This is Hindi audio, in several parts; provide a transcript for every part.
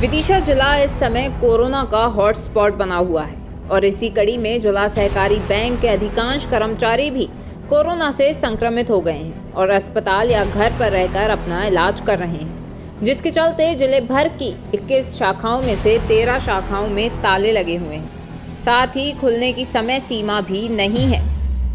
विदिशा जिला इस समय कोरोना का हॉटस्पॉट बना हुआ है और इसी कड़ी में जिला सहकारी बैंक के अधिकांश कर्मचारी भी कोरोना से संक्रमित हो गए हैं और अस्पताल या घर पर रहकर अपना इलाज कर रहे हैं, जिसके चलते जिले भर की 21 शाखाओं में से 13 शाखाओं में ताले लगे हुए हैं। साथ ही खुलने की समय सीमा भी नहीं है।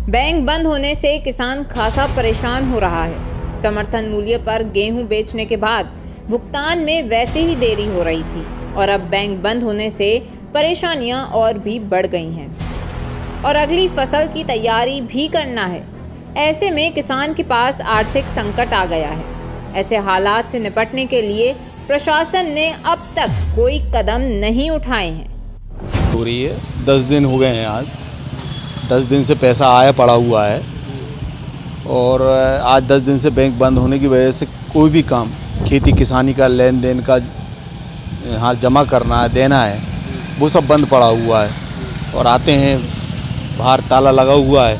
बैंक बंद होने से किसान खासा परेशान हो रहा है। समर्थन मूल्य पर गेहूं बेचने के बाद भुगतान में वैसे ही देरी हो रही थी और अब बैंक बंद होने से परेशानियां और भी बढ़ गई हैं और अगली फसल की तैयारी भी करना है। ऐसे में किसान के पास आर्थिक संकट आ गया है। ऐसे हालात से निपटने के लिए प्रशासन ने अब तक कोई कदम नहीं उठाए हैं। हो रही है 10 दिन हो गए हैं। आज 10 दिन से पैसा आया पड़ा हुआ है और आज 10 दिन से बैंक बंद होने की वजह से कोई भी काम खेती किसानी का लेन देन का हाँ जमा करना है देना है वो सब बंद पड़ा हुआ है। और आते हैं बाहर ताला लगा हुआ है।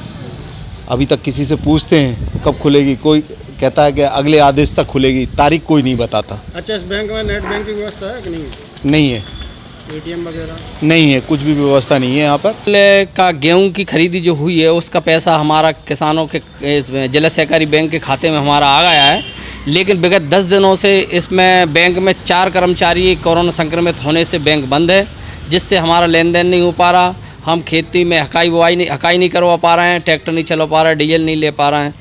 अभी तक किसी से पूछते हैं कब खुलेगी, कोई कहता है कि अगले आदेश तक खुलेगी, तारीख कोई नहीं बताता। अच्छा, इस बैंक में नेट बैंकिंग व्यवस्था है कि नहीं? नहीं है, एटीएम वगैरह नहीं है, कुछ भी व्यवस्था नहीं है यहाँ पर। का गेहूं की खरीदी जो हुई है उसका पैसा हमारा किसानों के जिला सहकारी बैंक के खाते में हमारा आ गया है, लेकिन विगत 10 दिनों से इसमें बैंक में 4 कर्मचारी कोरोना संक्रमित होने से बैंक बंद है, जिससे हमारा लेन देन नहीं हो पा रहा। हम खेती में हकाई नहीं करवा पा रहे हैं, ट्रैक्टर नहीं चला पा रहा है, डीजल नहीं ले पा रहे हैं।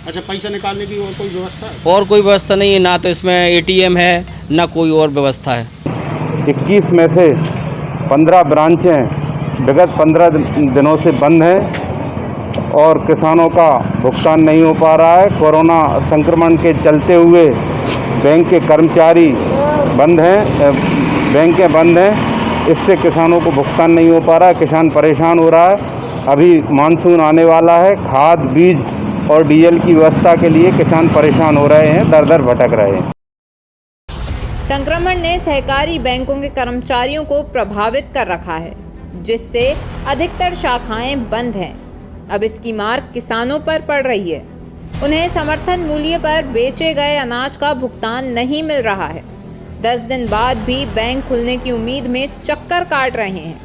अच्छा, पैसा निकालने की और कोई व्यवस्था है? और कोई व्यवस्था नहीं है, ना तो इसमें एटीएम है ना कोई और व्यवस्था है। 21 में से 15 ब्रांचें विगत 15 दिनों से बंद हैं और किसानों का भुगतान नहीं हो पा रहा है। कोरोना संक्रमण के चलते हुए बैंक के कर्मचारी बंद हैं, बैंकें बंद हैं, इससे किसानों को भुगतान नहीं हो पा रहा है। किसान परेशान हो रहा है। अभी मानसून आने वाला है, खाद बीज और डीजल की व्यवस्था के लिए किसान परेशान हो रहे हैं, दर दर भटक रहे हैं। संक्रमण ने सहकारी बैंकों के कर्मचारियों को प्रभावित कर रखा है, जिससे अधिकतर शाखाएं बंद हैं। अब इसकी मार किसानों पर पड़ रही है। उन्हें समर्थन मूल्य पर बेचे गए अनाज का भुगतान नहीं मिल रहा है। 10 दिन बाद भी बैंक खुलने की उम्मीद में चक्कर काट रहे हैं।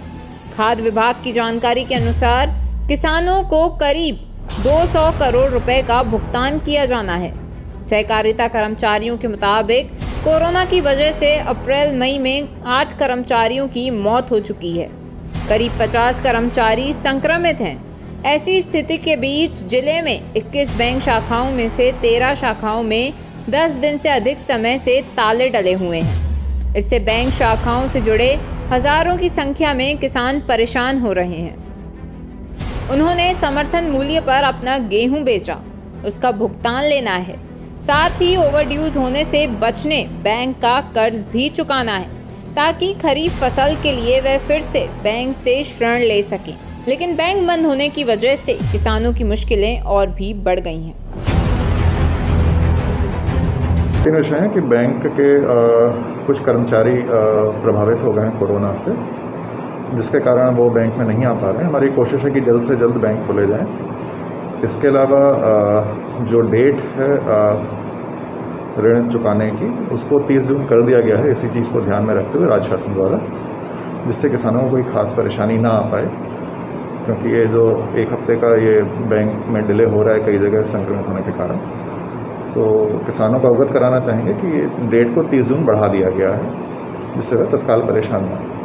खाद्य विभाग की जानकारी के अनुसार किसानों को करीब 200 करोड़ रुपए का भुगतान किया जाना है। सहकारिता कर्मचारियों के मुताबिक कोरोना की वजह से अप्रैल मई में 8 कर्मचारियों की मौत हो चुकी है। करीब 50 कर्मचारी संक्रमित हैं। ऐसी स्थिति के बीच जिले में 21 बैंक शाखाओं में से 13 शाखाओं में 10 दिन से अधिक समय से ताले डले हुए हैं। इससे बैंक शाखाओं से जुड़े हजारों की संख्या में किसान परेशान हो रहे हैं। उन्होंने समर्थन मूल्य पर अपना गेहूं बेचा, उसका भुगतान लेना है। साथ ही ओवरड्यूज होने से बचने बैंक का कर्ज भी चुकाना है, ताकि खरीफ फसल के लिए वह फिर से बैंक से ऋण ले सकें। लेकिन बैंक बंद होने की वजह से किसानों की मुश्किलें और भी बढ़ गई हैं। तीन विषय हैं कि बैंक के कुछ कर्मचारी प्रभावित हो गए हैं कोरोना से, जिसके कारण वो बैंक में नहीं आ पा रहे हैं। हमारी कोशिश है कि जल्द से जल्द बैंक खोले जाएं। इसके अलावा जो डेट है ऋण चुकाने की, उसको 30 जून कर दिया गया है, इसी चीज़ को ध्यान में रखते हुए राज्य शासन द्वारा, जिससे किसानों को कोई खास परेशानी ना आ पाए, क्योंकि ये जो 1 हफ्ते का ये बैंक में डिले हो रहा है कई जगह संक्रमित होने के कारण। तो किसानों को अवगत कराना चाहेंगे कि ये डेट को 30 जून बढ़ा दिया गया है, जिससे वह तत्काल परेशान न हो।